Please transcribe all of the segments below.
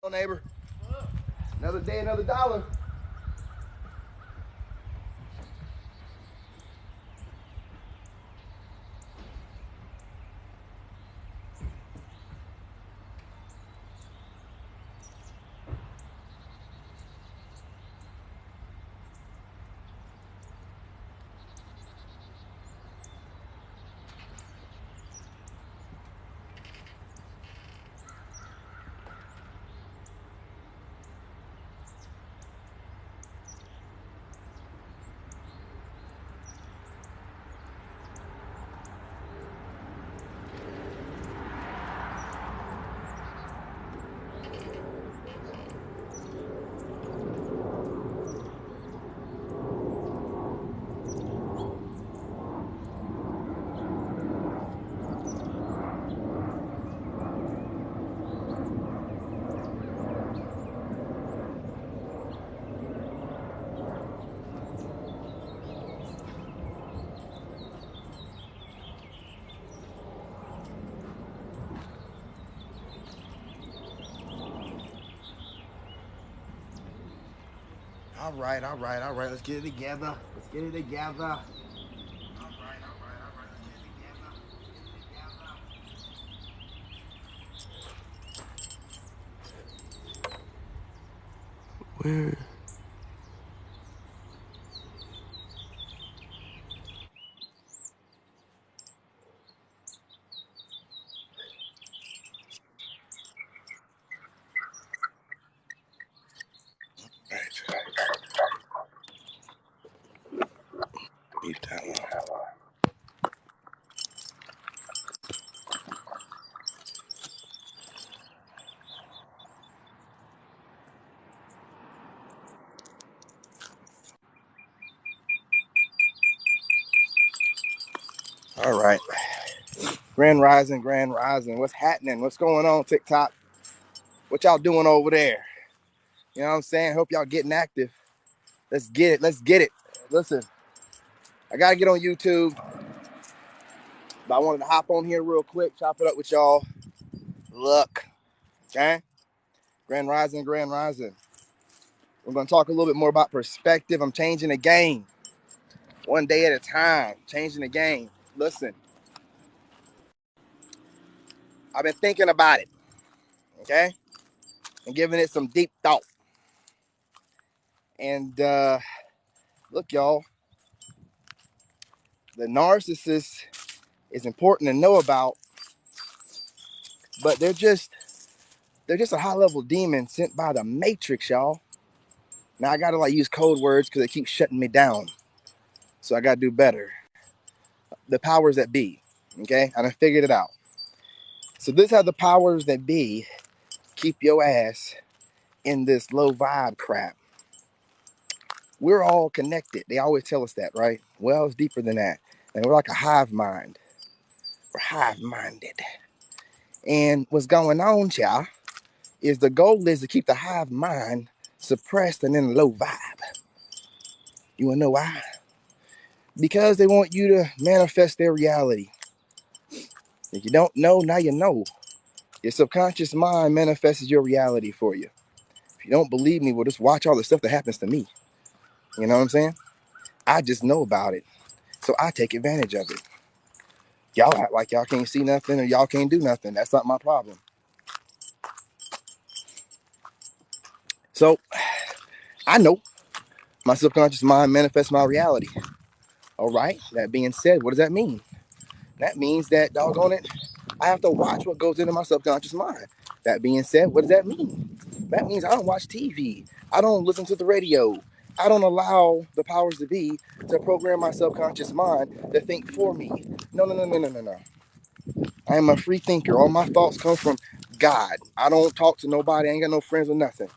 Neighbor. Another day, another dollar. All right. Let's get it together. Let's get it together. Where? Leave that one. All right. Grand Rising. What's happening? What's going on, TikTok? What y'all doing over there? You know what I'm saying? Hope y'all getting active. Let's get it. Listen, I got to get on YouTube, but I wanted to hop on here real quick, chop it up with y'all. Look, okay? Grand Rising. We're going to talk a little bit more about perspective. I'm changing the game. One day at a time, changing the game. Listen, I've been thinking about it, okay? And giving it some deep thought. And look, y'all, the narcissist is important to know about, but they're just a high-level demon sent by the Matrix, y'all. Now I gotta use code words because they keep shutting me down. So I gotta do better. The powers that be, okay? I done figured it out. So this is how the powers that be keep your ass in this low vibe crap. We're all connected. They always tell us that, right? Well, it's deeper than that. And we're like a hive mind. We're hive-minded. And what's going on, y'all, is the goal is to keep the hive mind suppressed and in a low vibe. You wanna know why? Because they want you to manifest their reality. If you don't know, now you know. Your subconscious mind manifests your reality for you. If you don't believe me, well, just watch all the stuff that happens to me. You know what I'm saying? I just know about it. So I take advantage of it. Y'all act like y'all can't see nothing or y'all can't do nothing. That's not my problem. So I know my subconscious mind manifests my reality. All right. That being said, what does that mean? That means that, doggone it, I have to watch what goes into my subconscious mind. That being said, what does that mean? That means I don't watch TV. I don't listen to the radio. I don't allow the powers to be to program my subconscious mind to think for me. No. I am a free thinker. All my thoughts come from God. I don't talk to nobody. I ain't got no friends or nothing.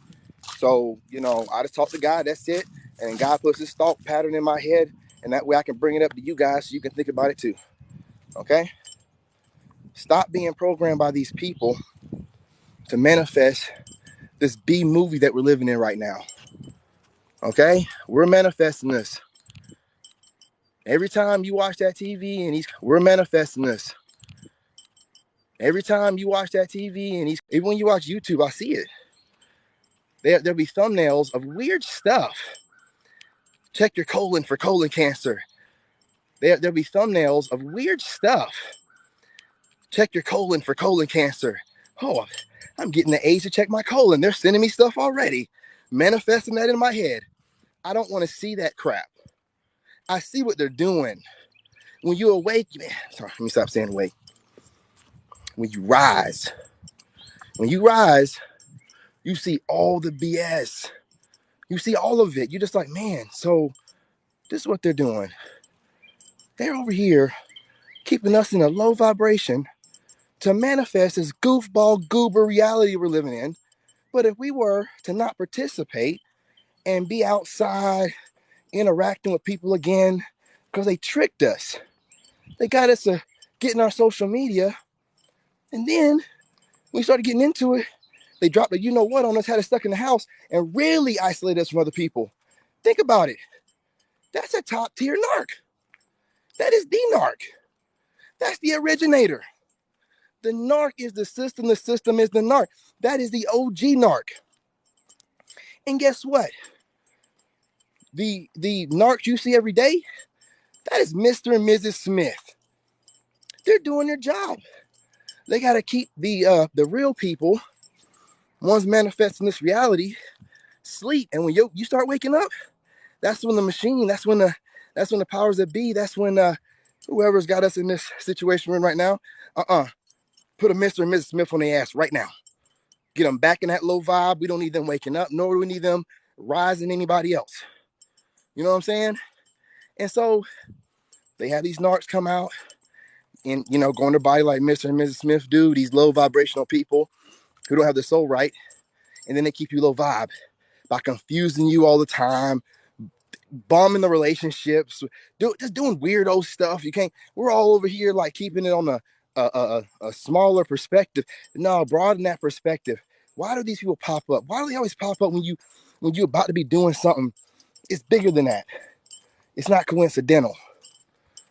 So, I just talk to God. That's it. And God puts his thought pattern in my head. And that way I can bring it up to you guys so you can think about it too. Okay? Stop being programmed by these people to manifest this B movie that we're living in right now. Okay? We're manifesting this. Every time you watch that TV and we're manifesting this. Every time you watch that TV and even when you watch YouTube, I see it. There'll be thumbnails of weird stuff. Check your colon for colon cancer. There'll be thumbnails of weird stuff. Check your colon for colon cancer. Oh, I'm getting the age to check my colon. They're sending me stuff already, manifesting that in my head. I don't want to see that crap. I see what they're doing. When you awake, man, sorry, let me stop saying awake. When you rise, you see all the BS. You see all of it. You're just like, man, so this is what they're doing. They're over here keeping us in a low vibration to manifest this goofball goober reality we're living in. But if we were to not participate and be outside interacting with people again, because they tricked us. They got us to get in our social media. And then we started getting into it. They dropped the you know what on us, had us stuck in the house, and really isolated us from other people. Think about it. That's a top tier narc. That is the narc. That's the originator. The narc is the system is the narc. That is the OG narc. And guess what? The narcs you see every day, that is Mr. and Mrs. Smith. They're doing their job. They got to keep the real people, ones manifesting this reality, sleep. And when you start waking up, that's when the machine, that's when the powers that be, that's when whoever's got us in this situation we're in right now, put a Mr. and Mrs. Smith on their ass right now. Get them back in that low vibe. We don't need them waking up, nor do we need them rising anybody else. You know what I'm saying? And so they have these narcs come out and, go on their body like Mr. and Mrs. Smith do, these low vibrational people who don't have their soul right. And then they keep you low vibe by confusing you all the time, bombing the relationships, just doing weirdo stuff. We're all over here like keeping it on a smaller perspective. No, broaden that perspective. Why do these people pop up? Why do they always pop up when you're about to be doing something? It's bigger than that. It's not coincidental.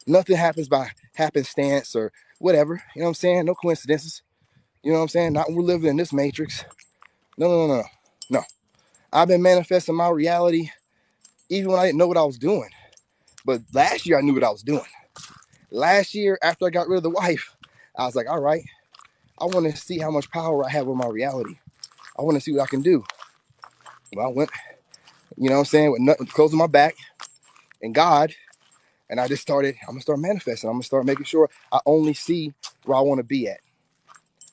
Nothing happens by happenstance or whatever. You know what I'm saying? No coincidences. You know what I'm saying? Not when we're living in this matrix. No. I've been manifesting my reality even when I didn't know what I was doing. But last year I knew what I was doing. Last year, after I got rid of the wife, I was like, all right, I want to see how much power I have over my reality. I want to see what I can do. Well, I went, with nothing, closing my back and God. And I just started, I'm going to start manifesting. I'm going to start making sure I only see where I want to be at.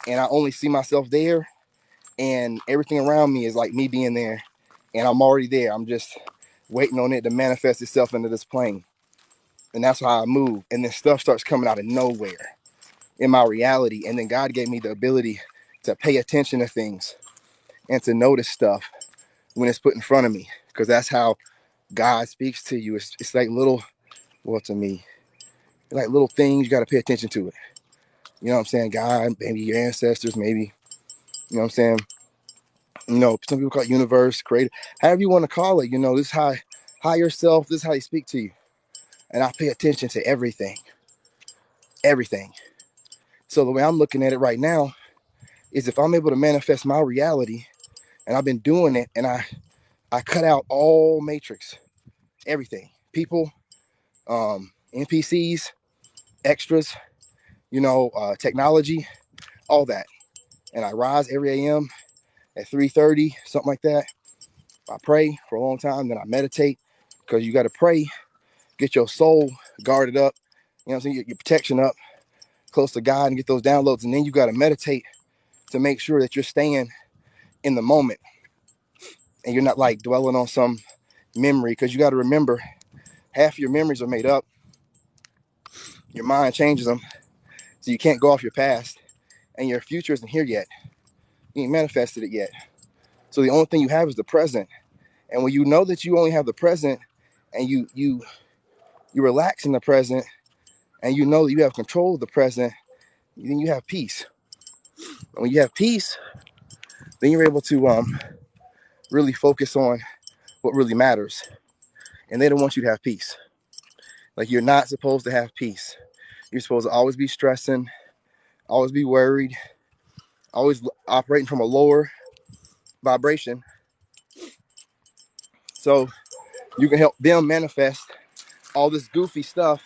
And I only see myself there. And everything around me is like me being there. And I'm already there. I'm just waiting on it to manifest itself into this plane. And that's how I move. And then stuff starts coming out of nowhere in my reality. And then God gave me the ability to pay attention to things and to notice stuff when it's put in front of me. Because that's how God speaks to you. It's like little, well, to me, like little things, you got to pay attention to it. You know what I'm saying? God, maybe your ancestors, maybe, you know what I'm saying? Some people call it universe, creator, however you want to call it. This is how higher self, this is how he speak to you. And I pay attention to everything. So the way I'm looking at it right now is if I'm able to manifest my reality, and I've been doing it, and I cut out all matrix, everything, people, NPCs, extras, technology, all that. And I rise every AM at 3:30, something like that. I pray for a long time, then I meditate, because you got to pray, get your soul guarded up, your protection up, close to God, and get those downloads. And then you got to meditate to make sure that you're staying in the moment and you're not like dwelling on some memory, because you got to remember half your memories are made up. Your mind changes them, so you can't go off your past, and your future isn't here yet. You ain't manifested it yet. So the only thing you have is the present. And when you know that you only have the present, and you relax in the present, and you know that you have control of the present, then you have peace. And when you have peace, then you're able to really focus on what really matters. And they don't want you to have peace. Like, you're not supposed to have peace. You're supposed to always be stressing, always be worried, always operating from a lower vibration, So you can help them manifest all this goofy stuff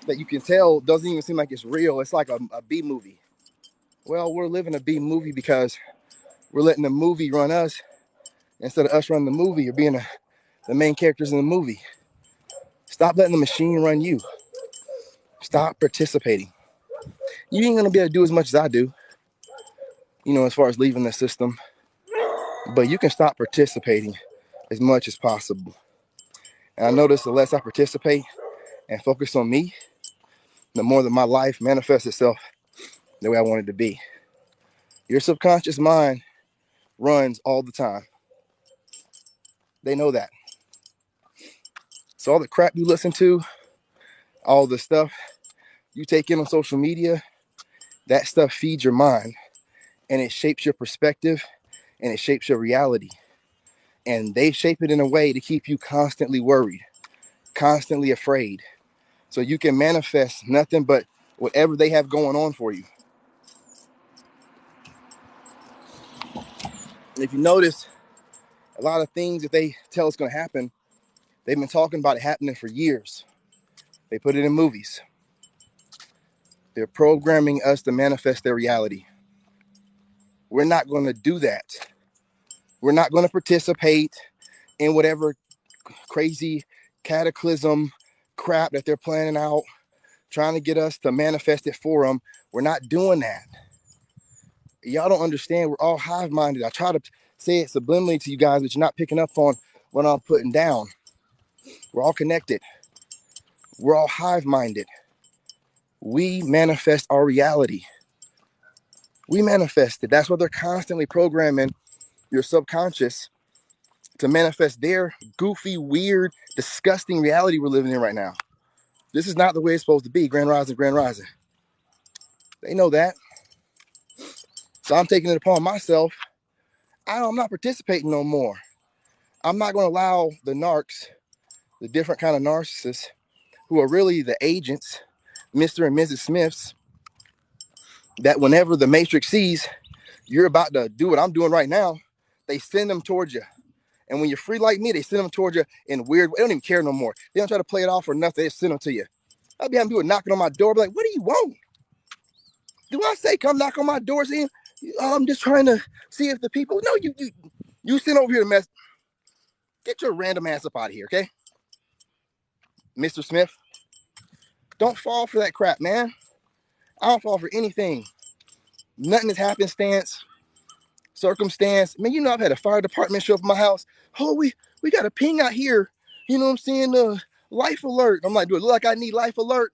that you can tell doesn't even seem like it's real. It's like a B movie. Well, we're living a B movie because we're letting the movie run us instead of us running the movie or being the main characters in the movie. Stop letting the machine run you. Stop participating. You ain't gonna be able to do as much as I do, as far as leaving the system, but you can stop participating as much as possible. And I notice the less I participate and focus on me, the more that my life manifests itself the way I want it to be. Your subconscious mind runs all the time. They know that. So all the crap you listen to, all the stuff you take in on social media, that stuff feeds your mind and it shapes your perspective and it shapes your reality. And they shape it in a way to keep you constantly worried, constantly afraid. So you can manifest nothing but whatever they have going on for you. And if you notice, a lot of things that they tell us going to happen, they've been talking about it happening for years. They put it in movies. They're programming us to manifest their reality. We're not going to do that. We're not going to participate in whatever crazy cataclysm crap that they're planning out, trying to get us to manifest it for them. We're not doing that. Y'all don't understand. We're all hive-minded. I try to say it subliminally to you guys, but you're not picking up on what I'm putting down. We're all connected. We're all hive-minded. We manifest our reality. We manifest it. That's what they're constantly programming your subconscious to manifest their goofy, weird, disgusting reality we're living in right now. This is not the way it's supposed to be. Grand Rising, Grand Rising. They know that. So I'm taking it upon myself. I'm not participating no more. I'm not going to allow the narcs, the different kind of narcissists, who are really the agents, Mr. and Mrs. Smiths, that whenever the Matrix sees you're about to do what I'm doing right now, they send them towards you. And when you're free like me, they send them towards you in weird way. They don't even care no more. They don't try to play it off or nothing. They just send them to you. I'll be having people knocking on my door, be like, what do you want? Do I say come knock on my door saying, I'm just trying to see if the people, no, you send over here to mess. Get your random ass up out of here, okay? Mr. Smith, don't fall for that crap, man. I don't fall for anything. Nothing is happenstance, circumstance. Man, I've had a fire department show up at my house. Oh, we got a ping out here. You know what I'm saying? Life alert. I'm like, do it look like I need life alert?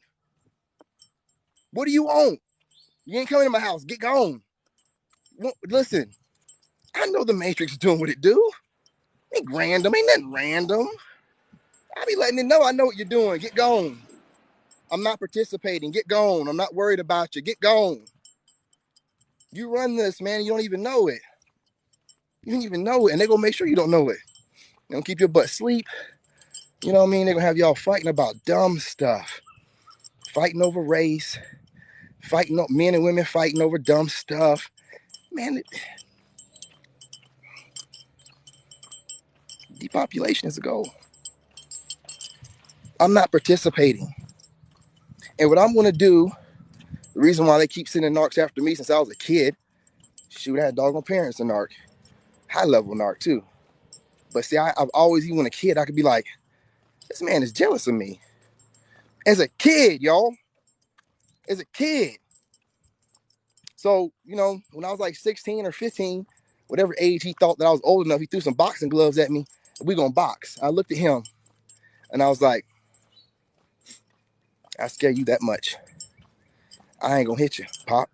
What do you want? You ain't coming to my house. Get gone. Listen, I know the Matrix is doing what it do. Ain't random. Ain't nothing random. I be letting it know I know what you're doing. Get gone. I'm not participating. Get gone. I'm not worried about you. Get gone. You run this, man. You don't even know it. You don't even know it. And they're going to make sure you don't know it. They're going to keep your butt asleep. You know what I mean? They're going to have y'all fighting about dumb stuff. Fighting over race. Men and women fighting over dumb stuff. Man, depopulation is a goal. I'm not participating. And what I'm going to do, the reason why they keep sending narcs after me since I was a kid, shoot, I had doggone parents in narc. High level narc too. But see, I've always, even when a kid, I could be like, this man is jealous of me. As a kid, y'all. As a kid. So, when I was like 16 or 15, whatever age he thought that I was old enough, he threw some boxing gloves at me. We gonna box. I looked at him and I was like, I scare you that much. I ain't gonna hit you, Pop.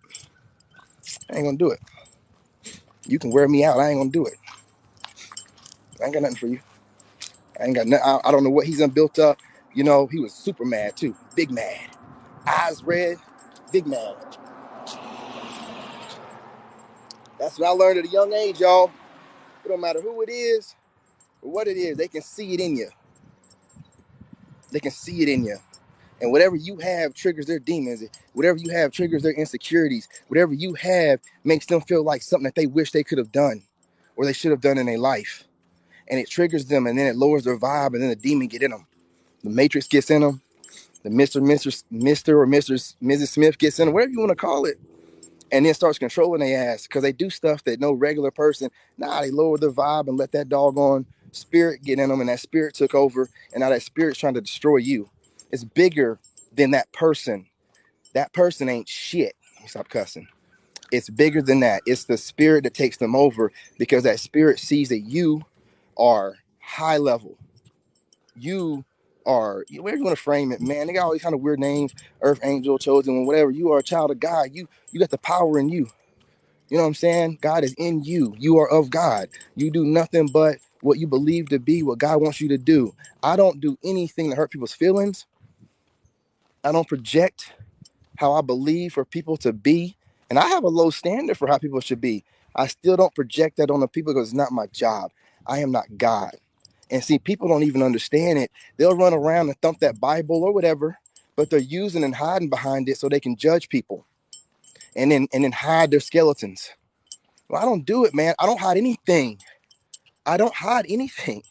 I ain't gonna do it. You can wear me out. I ain't gonna do it. I ain't got nothing for you. I ain't got nothing. I don't know what he's done built up. He was super mad too. Big mad. Eyes red. Big mad. That's what I learned at a young age, y'all. It don't matter who it is or what it is. They can see it in you. They can see it in you. And whatever you have triggers their demons. Whatever you have triggers their insecurities. Whatever you have makes them feel like something that they wish they could have done or they should have done in their life. and it triggers them, and then it lowers their vibe, and then the demon get in them. The matrix gets in them. The Mr. or Mrs. Smith gets in them, whatever you want to call it, and then starts controlling their ass because they do stuff that no regular person. They lower their vibe and let that doggone spirit get in them, and that spirit took over, and now that spirit's trying to destroy you. It's bigger than that person. That person ain't shit. Stop cussing. It's bigger than that. It's the spirit that takes them over because that spirit sees that you are high level. You are, where you want to frame it, man? They got all these kind of weird names, earth angel, chosen, whatever. You are a child of God. You got the power in you. You know what I'm saying? God is in you. You are of God. You do nothing but what you believe to be, what God wants you to do. I don't do anything to hurt people's feelings. I don't project how I believe for people to be. And I have a low standard for how people should be. I still don't project that on the people because it's not my job. I am not God. And see, people don't even understand it. They'll run around and thump that Bible or whatever, but they're using and hiding behind it so they can judge people and then hide their skeletons. Well, I don't do it, man. I don't hide anything. I don't hide anything.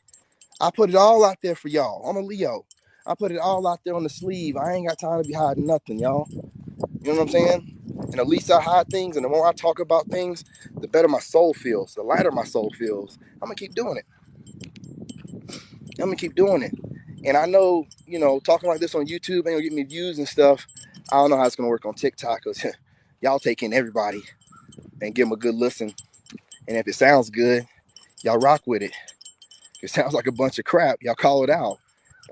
I put it all out there for y'all. I'm a Leo. I put it all out there on the sleeve. I ain't got time to be hiding nothing, y'all. You know what I'm saying? And the least I hide things and the more I talk about things, the better my soul feels, the lighter my soul feels. I'm going to keep doing it. I'm going to keep doing it. And I know, talking like this on YouTube ain't going to get me views and stuff. I don't know how it's going to work on TikTok because y'all take in everybody and give them a good listen. And if it sounds good, y'all rock with it. If it sounds like a bunch of crap, y'all call it out.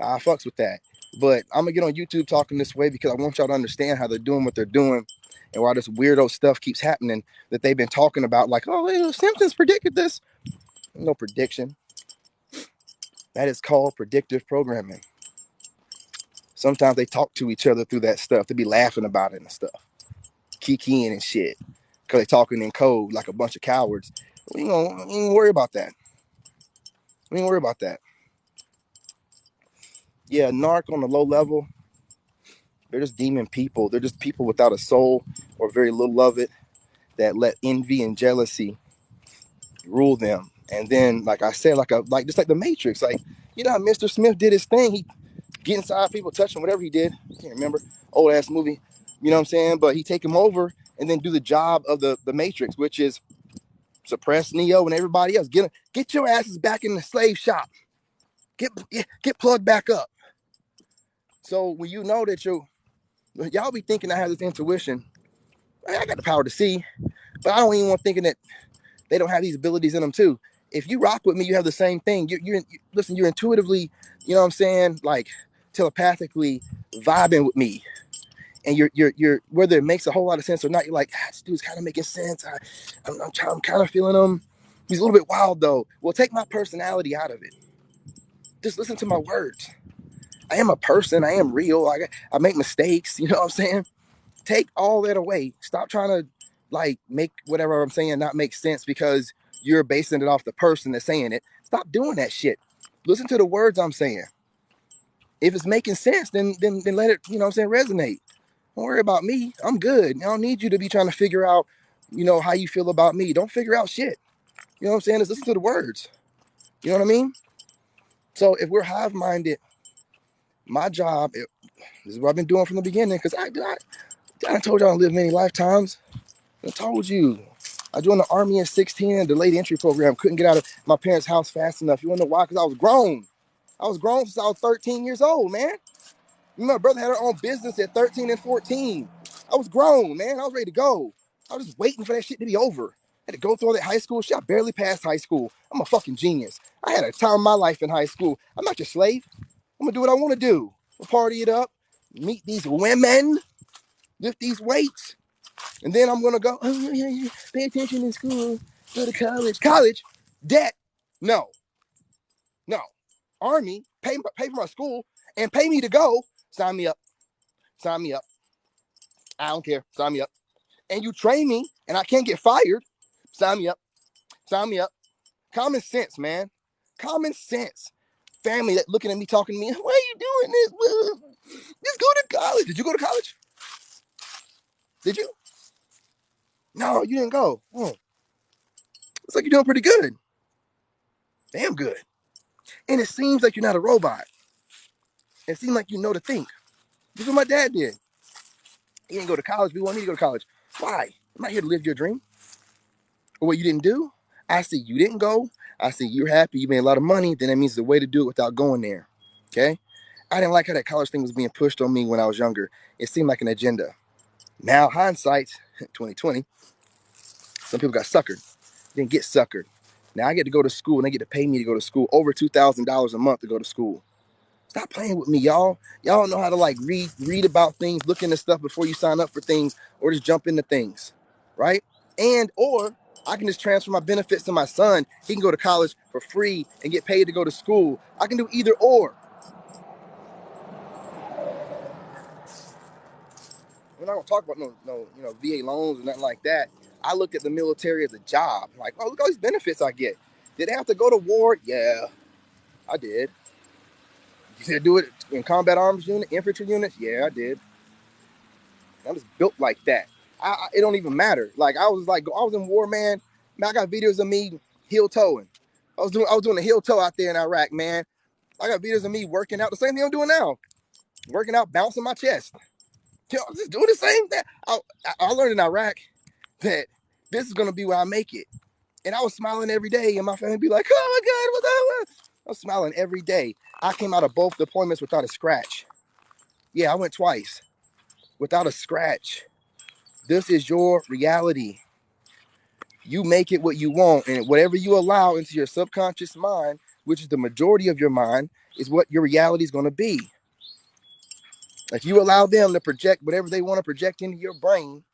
I fucks with that. But I'm going to get on YouTube talking this way because I want y'all to understand how they're doing what they're doing and why this weirdo stuff keeps happening that they've been talking about. Like, oh, the Simpsons predicted this. No prediction. That is called predictive programming. Sometimes they talk to each other through that stuff. They be laughing about it and stuff. Kikiing and shit. Because they talking in code like a bunch of cowards. We ain't worry about that. We ain't worry about that. Yeah, narc on the low level, they're just demon people. They're just people without a soul or very little of it that let envy and jealousy rule them. And then, like I said, like just like the Matrix, like how Mr. Smith did his thing. He get inside people, touch them, whatever he did. I can't remember. Old ass movie. You know what I'm saying? But he take him over and then do the job of the Matrix, which is suppress Neo and everybody else. Get your asses back in the slave shop. Get plugged back up. So when you know that y'all be thinking I have this intuition. I got the power to see, but I don't even want thinking that they don't have these abilities in them too. If you rock with me, you have the same thing. Listen, you're intuitively, you know what I'm saying, like telepathically vibing with me. And you're whether it makes a whole lot of sense or not, you're like, this dude's kind of making sense. I'm kind of feeling him. He's a little bit wild though. Well, take my personality out of it. Just listen to my words. I am a person. I am real. I make mistakes. You know what I'm saying? Take all that away. Stop trying to make whatever I'm saying not make sense because you're basing it off the person that's saying it. Stop doing that shit. Listen to the words I'm saying. If it's making sense, then let it, you know what I'm saying, resonate. Don't worry about me. I'm good. I don't need you to be trying to figure out, how you feel about me. Don't figure out shit. You know what I'm saying? Just listen to the words. You know what I mean? So if we're hive-minded, my job, this is what I've been doing from the beginning, because I told y'all I lived many lifetimes. I told you. I joined the Army at 16 in a delayed entry program. Couldn't get out of my parents' house fast enough. You want to know why? Because I was grown. I was grown since I was 13 years old, man. My brother had her own business at 13 and 14. I was grown, man. I was ready to go. I was just waiting for that shit to be over. I had to go through all that high school shit. I barely passed high school. I'm a fucking genius. I had a time of my life in high school. I'm not your slave. I'm going to do what I want to do. I'll party it up, meet these women, lift these weights, and then I'm going to go, oh, yeah, pay attention in school, go to college. College? Debt? No. No. Army, pay for my school, and pay me to go. Sign me up. Sign me up. I don't care. Sign me up. And you train me and I can't get fired. Sign me up. Sign me up. Common sense, man. Common sense. Family that looking at me, talking to me, why are you doing this? Just go to college. Did you go to college? Did you? No, you didn't go. Looks like you're doing pretty good. Damn good. And it seems like you're not a robot. It seems like you know to think. This is what my dad did. He didn't go to college, but he wanted me to go to college. Why? I'm not here to live your dream. Or what you didn't do. I see you didn't go. I see you're happy, you made a lot of money, then that means the way to do it without going there. Okay? I didn't like how that college thing was being pushed on me when I was younger. It seemed like an agenda. Now, hindsight, 2020, some people got suckered. Didn't get suckered. Now I get to go to school and they get to pay me to go to school. Over $2,000 a month to go to school. Stop playing with me, y'all. Y'all don't know how to like read about things, look into stuff before you sign up for things, or just jump into things, right? And or I can just transfer my benefits to my son. He can go to college for free and get paid to go to school. I can do either or. We're not gonna talk about no VA loans or nothing like that. I looked at the military as a job. Like, oh, look at all these benefits I get. Did I have to go to war? Yeah, I did. Did I do it in combat arms unit, infantry units? Yeah, I did. I was built like that. It don't even matter. Like I was in war, man. I got videos of me heel toeing. I was doing a heel toe out there in Iraq, man. I got videos of me working out the same thing I'm doing now. Working out, bouncing my chest. Just doing the same thing. I learned in Iraq that this is gonna be where I make it. And I was smiling every day, and my family would be like, "Oh my God, what's that?" I was smiling every day. I came out of both deployments without a scratch. Yeah, I went twice without a scratch. This is your reality. You make it what you want, and whatever you allow into your subconscious mind, which is the majority of your mind, is what your reality is going to be. If you allow them to project whatever they want to project into your brain,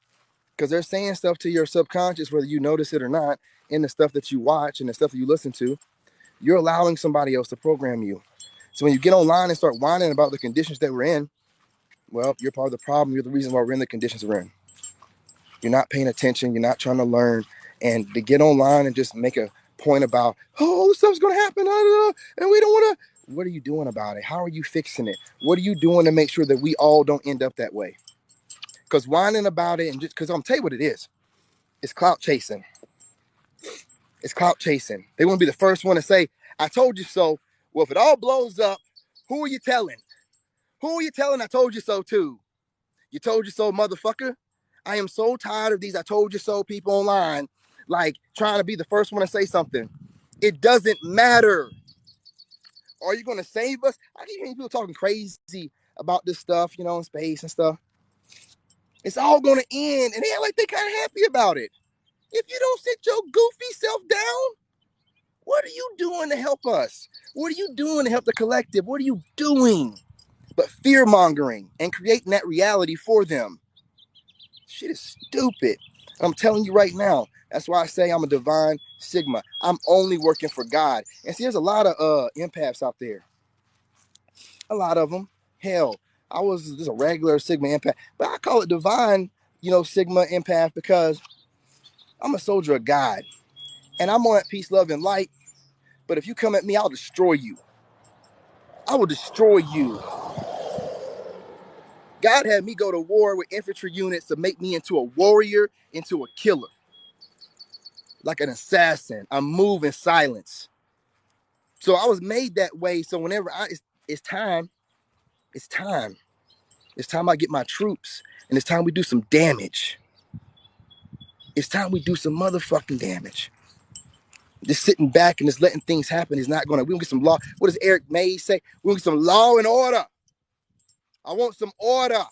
because they're saying stuff to your subconscious, whether you notice it or not, in the stuff that you watch and the stuff that you listen to, you're allowing somebody else to program you. So when you get online and start whining about the conditions that we're in, well, you're part of the problem. You're the reason why we're in the conditions we're in. You're not paying attention. You're not trying to learn. And to get online and just make a point about, oh, this stuff's going to happen, and we don't want to. What are you doing about it? How are you fixing it? What are you doing to make sure that we all don't end up that way? Because whining about it, and just because I'm going to tell you what it is, it's clout chasing. It's clout chasing. They want to be the first one to say, I told you so. Well, if it all blows up, who are you telling? Who are you telling I told you so to? You told you so, motherfucker. I am so tired of these I told you so people online, like trying to be the first one to say something. It doesn't matter. Are you going to save us? I keep hearing people talking crazy about this stuff, in space and stuff. It's all going to end, and they act like they're kind of happy about it. If you don't sit your goofy self down, what are you doing to help us? What are you doing to help the collective? What are you doing? But fear-mongering and creating that reality for them. Shit is stupid. I'm telling you right now. That's why I say I'm a divine Sigma. I'm only working for God. And see, there's a lot of empaths out there. A lot of them. Hell, I was just a regular Sigma empath. But I call it divine, Sigma empath because I'm a soldier of God. And I'm on peace, love, and light. But if you come at me, I'll destroy you. I will destroy you. God had me go to war with infantry units to make me into a warrior, into a killer. Like an assassin. I move in silence. So I was made that way. So whenever it's time. It's time I get my troops. And it's time we do some damage. It's time we do some motherfucking damage. Just sitting back and just letting things happen is not gonna. We gonna get some law. What does Eric Mays say? We gonna get some law and order. I want some order.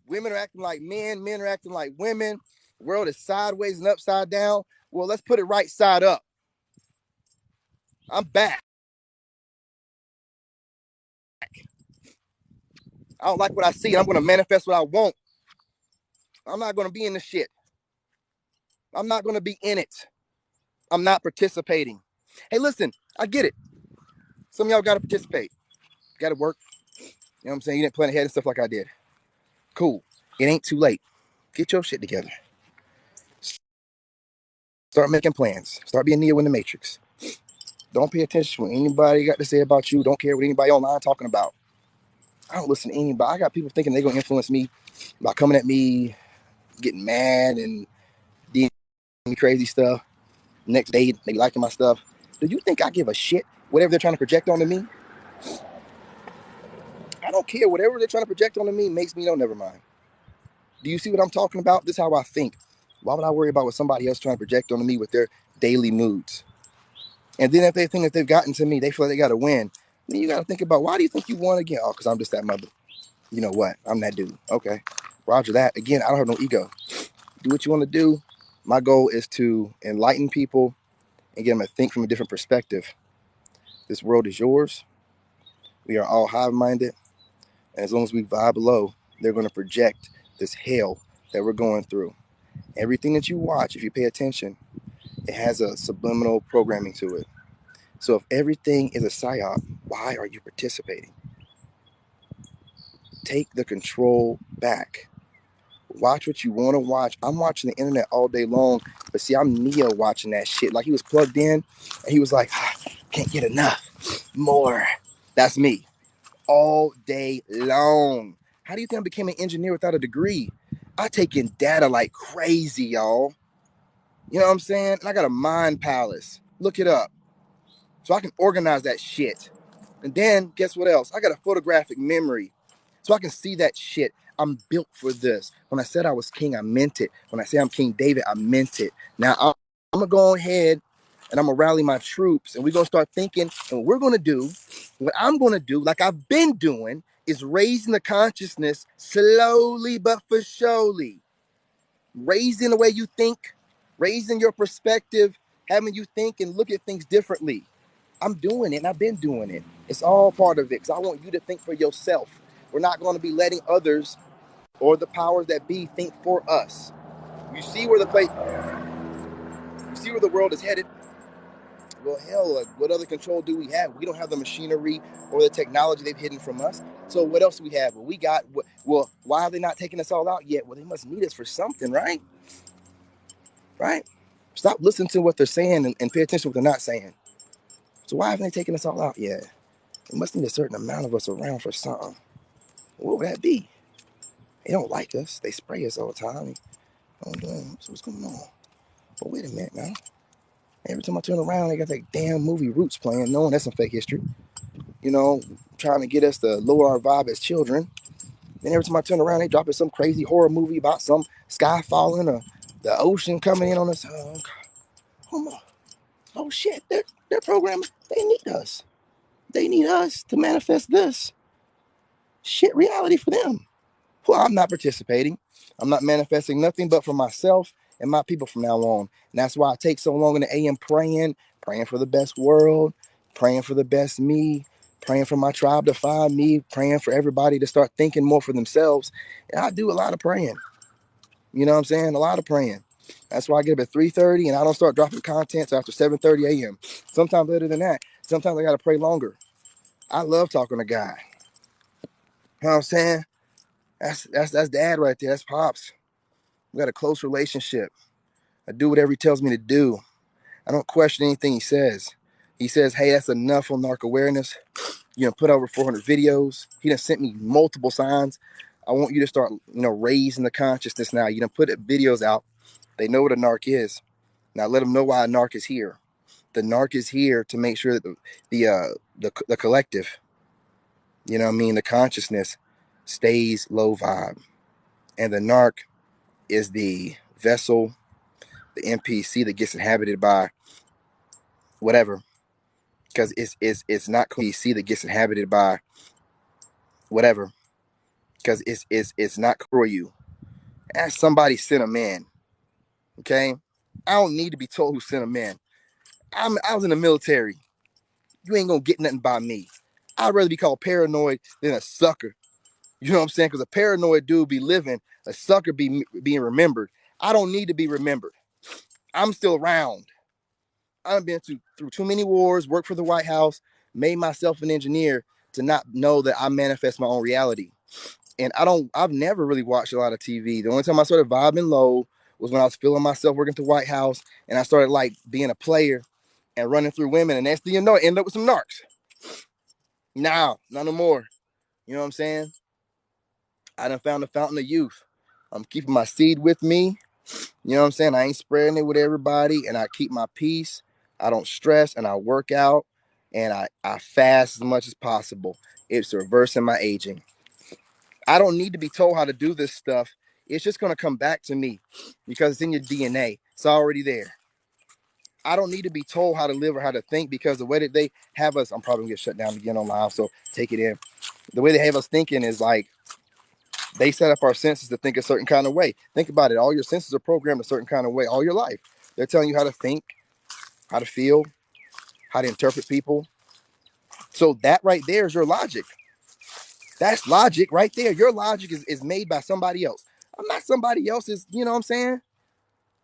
Women are acting like men are acting like women. The world is sideways and upside down. Well, let's put it right side up. I'm back. I don't like what I see. I'm going to manifest what I want. I'm not going to be in the shit. I'm not going to be in it. I'm not participating. Hey, listen, I get it. Some of y'all got to participate. Got to work. You know what I'm saying? You didn't plan ahead and stuff like I did. Cool. It ain't too late. Get your shit together. Start making plans. Start being Neo in the Matrix. Don't pay attention to what anybody got to say about you. Don't care what anybody online talking about. I don't listen to anybody. I got people thinking they're going to influence me by coming at me, getting mad and doing crazy stuff. Next day, they liking my stuff. Do you think I give a shit whatever they're trying to project onto me? I don't care. Whatever they're trying to project onto me makes me know, never mind. Do you see what I'm talking about? This is how I think. Why would I worry about what somebody else trying to project onto me with their daily moods? And then if they think that they've gotten to me, they feel like they got to win. Then you got to think about, why do you think you won again? Oh, because I'm just that mother. You know what? I'm that dude. Okay. Roger that. Again, I don't have no ego. Do what you want to do. My goal is to enlighten people and get them to think from a different perspective. This world is yours. We are all hive-minded. And as long as we vibe low, they're going to project this hell that we're going through. Everything that you watch, if you pay attention, it has a subliminal programming to it. So if everything is a psyop, why are you participating? Take the control back. Watch what you want to watch. I'm watching the internet all day long, but see, I'm Neo watching that shit. Like, he was plugged in, and he was like, can't get enough. More. That's me. All day long. How do you think I became an engineer without a degree? I take in data like crazy, y'all. You know what I'm saying? And I got a mind palace. Look it up. So I can organize that shit. And then, guess what else? I got a photographic memory. So I can see that shit. I'm built for this. When I said I was king, I meant it. When I say I'm King David, I meant it. Now, I'm going to go ahead and I'm going to rally my troops. And we're going to start thinking. And what we're going to do, what I'm going to do, like I've been doing, is raising the consciousness slowly but for surely. Raising the way you think, raising your perspective, having you think and look at things differently. I'm doing it, and I've been doing it. It's all part of it, because I want you to think for yourself. We're not going to be letting others or the powers that be think for us. You see where you see where the world is headed? Well, hell, what other control do we have? We don't have the machinery or the technology they've hidden from us. So what else do we have? Well, we got, well, why are they not taking us all out yet? Well, they must need us for something, right? Right? Stop listening to what they're saying and pay attention to what they're not saying. So why haven't they taken us all out yet? They must need a certain amount of us around for something. What would that be? They don't like us. They spray us all the time. Oh, so what's going on? But wait a minute now. Every time I turn around, they got that damn movie Roots playing, knowing that's some fake history. You know, trying to get us to lower our vibe as children. Then every time I turn around, they dropping some crazy horror movie about some sky falling or the ocean coming in on us. Oh shit, they're programming. They need us. They need us to manifest this shit reality for them. Well, I'm not participating. I'm not manifesting nothing but for myself and my people from now on. And that's why I take so long in the AM praying for the best world, praying for the best me, praying for my tribe to find me, praying for everybody to start thinking more for themselves. And I do a lot of praying. You know what I'm saying? A lot of praying. That's why I get up at 3:30 and I don't start dropping content till after 7:30 a.m. Sometimes later than that. Sometimes I got to pray longer. I love talking to God. You know what I'm saying? That's dad right there. That's pops. We got a close relationship. I do whatever he tells me to do. I don't question anything he says. He says, hey, that's enough on narc awareness. You know, put over 400 videos. He done sent me multiple signs. I want you to start, raising the consciousness now. You done put videos out. They know what a narc is. Now let them know why a narc is here. The narc is here to make sure that the collective, the consciousness stays low vibe. And the narc is the vessel, the NPC that gets inhabited by whatever, because it's not NPC that gets inhabited by whatever, because it's not for you. Ask somebody sent a man, okay? I don't need to be told who sent a man. I was in the military. You ain't gonna get nothing by me. I'd rather be called paranoid than a sucker. You know what I'm saying? Because a paranoid dude be living, a sucker be being remembered. I don't need to be remembered. I'm still around. I've been through too many wars, worked for the White House, made myself an engineer to not know that I manifest my own reality. And I've never really watched a lot of TV. The only time I started vibing low was when I was feeling myself working at the White House and I started like being a player and running through women. And next thing you know, I ended up with some narcs. Now, not no more. You know what I'm saying? I done found the fountain of youth. I'm keeping my seed with me. You know what I'm saying? I ain't spreading it with everybody, and I keep my peace. I don't stress, and I work out, and I fast as much as possible. It's reversing my aging. I don't need to be told how to do this stuff. It's just going to come back to me because it's in your DNA. It's already there. I don't need to be told how to live or how to think, because the way that they have us, I'm probably going to get shut down again on live, so take it in. The way they have us thinking is like they set up our senses to think a certain kind of way. Think about it. All your senses are programmed a certain kind of way all your life. They're telling you how to think, how to feel, how to interpret people. So that right there is your logic. That's logic right there. Your logic is made by somebody else. I'm not somebody else's, you know what I'm saying?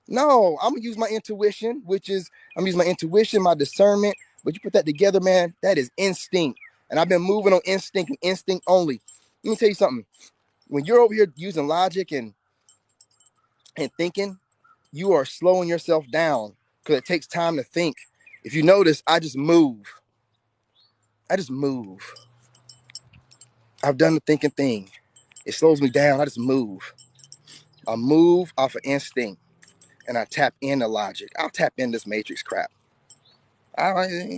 No, I'm gonna use my intuition, I'm using my intuition, my discernment. But you put that together, man, that is instinct. And I've been moving on instinct and instinct only. Let me tell you something. When you're over here using logic and thinking, you are slowing yourself down because it takes time to think. If you notice, I just move. I just move. I've done the thinking thing. It slows me down. I just move. I move off of instinct and I tap into logic. I'll tap in this matrix crap.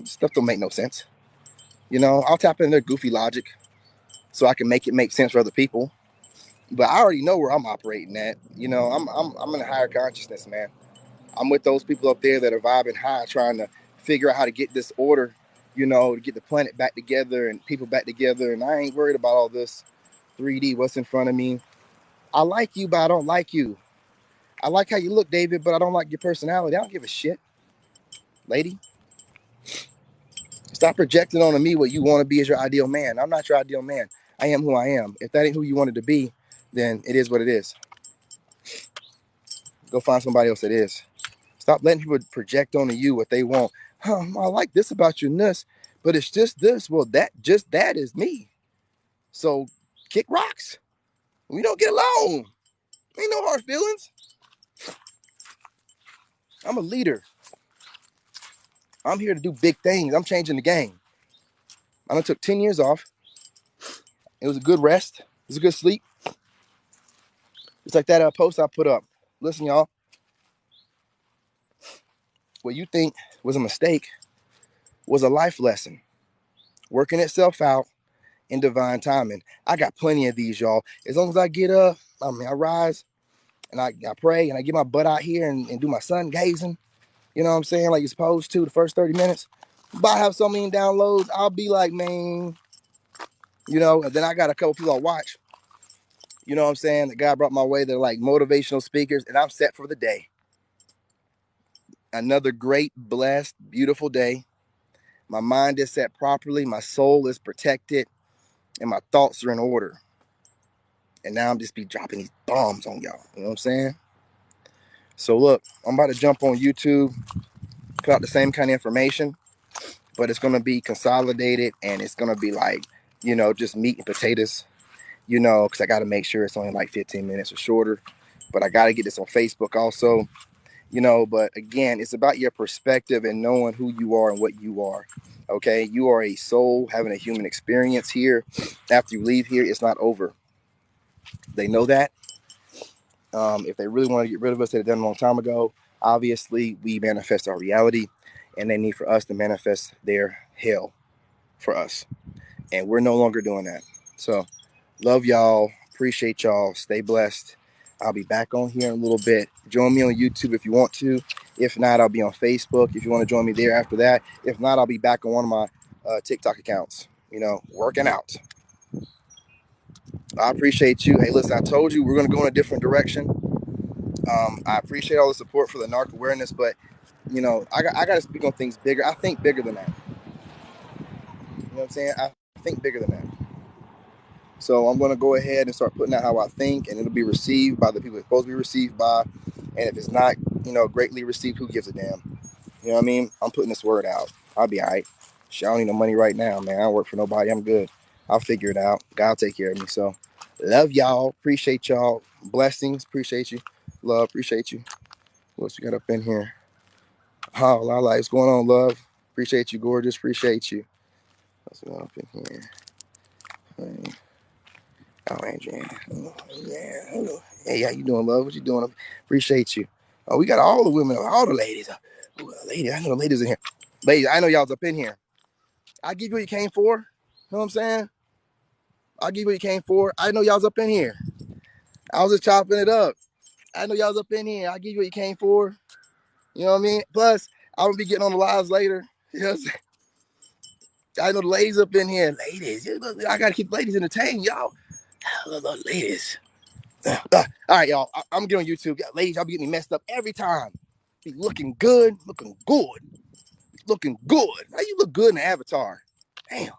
Stuff don't make no sense. You know, I'll tap in their goofy logic so I can make it make sense for other people. But I already know where I'm operating at. You know, I'm in a higher consciousness, man. I'm with those people up there that are vibing high, trying to figure out how to get this order, you know, to get the planet back together and people back together. And I ain't worried about all this 3D, what's in front of me. I like you, but I don't like you. I like how you look, David, but I don't like your personality. I don't give a shit, lady. Stop projecting onto me what you want to be as your ideal man. I'm not your ideal man. I am who I am. If that ain't who you wanted to be, then it is what it is. Go find somebody else that is. Stop letting people project onto you what they want. I like this about you, Nuss, but it's just this. Well, that is me. So kick rocks. We don't get along. Ain't no hard feelings. I'm a leader. I'm here to do big things. I'm changing the game. I done took 10 years off. It was a good rest. It was a good sleep. It's like that post I put up. Listen, y'all. What you think was a mistake was a life lesson. Working itself out in divine timing. I got plenty of these, y'all. As long as I get up, I rise and I pray and I get my butt out here and do my sun gazing. You know what I'm saying? Like you're supposed to the first 30 minutes. But I have so many downloads, I'll be like, man, you know, and then I got a couple people I watch. You know what I'm saying? The guy brought my way. They're like motivational speakers, and I'm set for the day. Another great, blessed, beautiful day. My mind is set properly. My soul is protected, and my thoughts are in order. And now I'm just be dropping these bombs on y'all. You know what I'm saying? So look, I'm about to jump on YouTube, put out the same kind of information, but it's going to be consolidated, and it's going to be like, you know, just meat and potatoes, you know, because I got to make sure it's only like 15 minutes or shorter. But I got to get this on Facebook also, you know. But again, it's about your perspective and knowing who you are and what you are. Okay, you are a soul having a human experience here. After you leave here, it's not over. They know that. If they really want to get rid of us, they'd have done a long time ago. Obviously, we manifest our reality, and they need for us to manifest their hell for us. And we're no longer doing that. So, love y'all. Appreciate y'all. Stay blessed. I'll be back on here in a little bit. Join me on YouTube if you want to. If not, I'll be on Facebook if you want to join me there after that. If not, I'll be back on one of my TikTok accounts, you know, working out. I appreciate you. Hey, listen, I told you we're going to go in a different direction. I appreciate all the support for the narc awareness, but, you know, I got to speak on things bigger. I think bigger than that. You know what I'm saying? I think bigger than that. So I'm going to go ahead and start putting out how I think, and it'll be received by the people it's supposed to be received by. And if it's not, you know, greatly received, who gives a damn? You know what I mean? I'm putting this word out. I'll be all right. Shit, I don't need no money right now, man. I don't work for nobody. I'm good. I'll figure it out. God will take care of me. So love y'all. Appreciate y'all. Blessings. Appreciate you. Love. Appreciate you. What else we got up in here? Oh, Lala, what's going on, love? Appreciate you, gorgeous. Appreciate you. What's going on up in here? Hey. Oh, Adrian. Oh, yeah. Hello. Hey, how you doing, love? What you doing? Appreciate you. Oh, we got all the women, all the ladies. Ooh, lady, I know the ladies in here. Ladies, I know y'all's up in here. I give you what you came for. You know what I'm saying? I'll give you what you came for. I know y'all's up in here. I was just chopping it up. I know y'all's up in here. I'll give you what you came for. You know what I mean? Plus, I'm gonna be getting on the lives later. You know what I'm saying? I know the ladies up in here. Ladies, I gotta keep ladies entertained, y'all. Ladies. All right, y'all. I'm getting on YouTube. Ladies, y'all be getting me messed up every time. Be looking good, looking good, looking good. How you look good in the avatar? Damn.